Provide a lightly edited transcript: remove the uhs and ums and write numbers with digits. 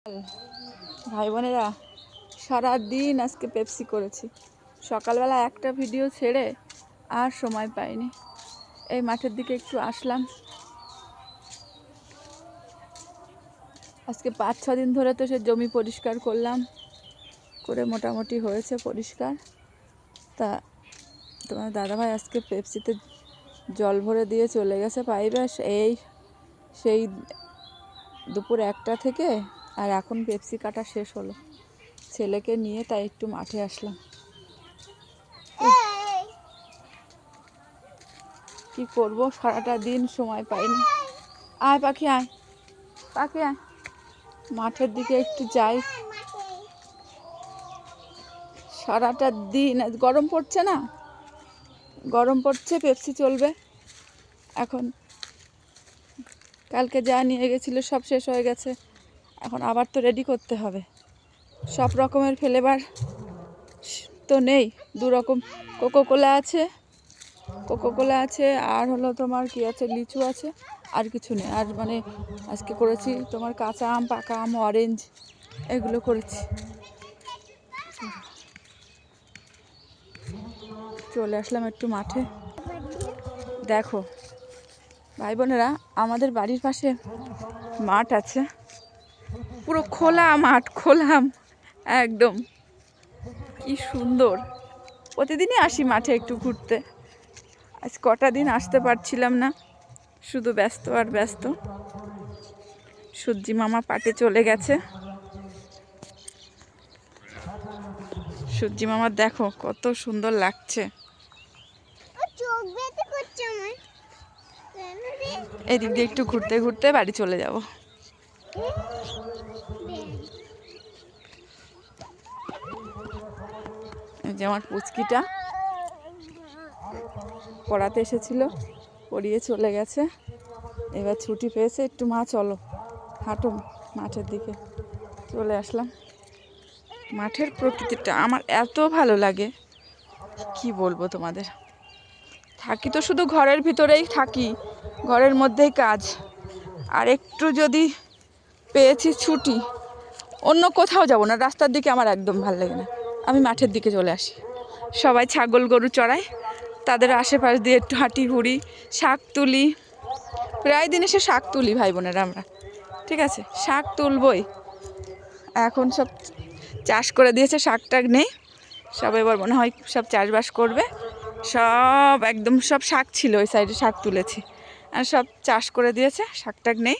ভাই বোনেরা, সারাদিন আজকে পেপসি করেছি। সকালবেলা একটা ভিডিও ছেড়ে আর সময় পাইনি। এই মাঠের দিকে একটু আসলাম। আজকে 5-6 দিন ধরে তো সে জমি পরিষ্কার করলাম, করে মোটামুটি হয়েছে পরিষ্কার। তা তোমার দাদাভাই আজকে পেপসিতে জল ভরে দিয়ে চলে গেছে পাইপে। সেই দুপুর 1টা থেকে আর এখন পেপসি কাটা শেষ হলো। ছেলেকে নিয়ে তাই একটু মাঠে আসলাম। কি করব, সারাটা দিন সময় পাইনি। আয় পাখি, আয় পাখি, আয় মাঠের দিকে একটু যাই। সারাটা দিন গরম পড়ছে না, গরম পড়ছে, পেপসি চলবে এখন। কালকে যা নিয়ে গেছিলো সব শেষ হয়ে গেছে, এখন আবার তো রেডি করতে হবে। সব রকমের ফ্লেভার তো নেই, 2 রকম কোকোকোলা আছে, আর হলো তোমার কি আছে, লিচু আছে, আর কিছু নেই। আর মানে আজকে করেছি তোমার কাঁচা আম, পাকা আম, অরেঞ্জ, এগুলো করেছি। চলে আসলাম একটু মাঠে। দেখো ভাই বোনেরা, আমাদের বাড়ির পাশে মাঠ আছে, পুরো খোলা মাঠ, খোলা একদম, কি সুন্দর। প্রতিদিনই আসি মাঠে একটু ঘুরতে। আজ কটা দিন আসতে পারছিলাম না, শুধু ব্যস্ত আর ব্যস্ত। সূর্যি মামা পাটে চলে গেছে। সূর্যি মামার দেখো কত সুন্দর লাগছে। এদিক দিয়ে একটু ঘুরতে ঘুরতে বাড়ি চলে যাব। যে আমার পুচকিটা পড়াতে এসেছিল, পড়িয়ে চলে গেছে, এবার ছুটি পেয়েছে। একটু মা চলো হাঁটো মাঠের দিকে। চলে আসলাম। মাঠের প্রকৃতিটা আমার এত ভালো লাগে, কি বলবো তোমাদের। থাকি তো শুধু ঘরের ভিতরেই থাকি, ঘরের মধ্যেই কাজ। আর একটু যদি পেয়েছি ছুটি, অন্য কোথাও যাব না, রাস্তার দিকে আমার একদম ভালো লাগে না। আমি মাঠের দিকে চলে আসি। সবাই ছাগল গরু চড়ায়, তাদের আশেপাশ দিয়ে একটু হাঁটি ঘুরি, শাক তুলি। প্রায় দিন এসে শাক তুলি ভাই বোনেরা আমরা, ঠিক আছে, শাক তুলবই। এখন সব চাষ করে দিয়েছে, শাক টাক নেই, সব এবার মনে হয় সব চাষবাস করবে। সব একদম সব শাক ছিল ওই সাইডে, শাক তুলেছি, আর সব চাষ করে দিয়েছে, শাক টাক নেই।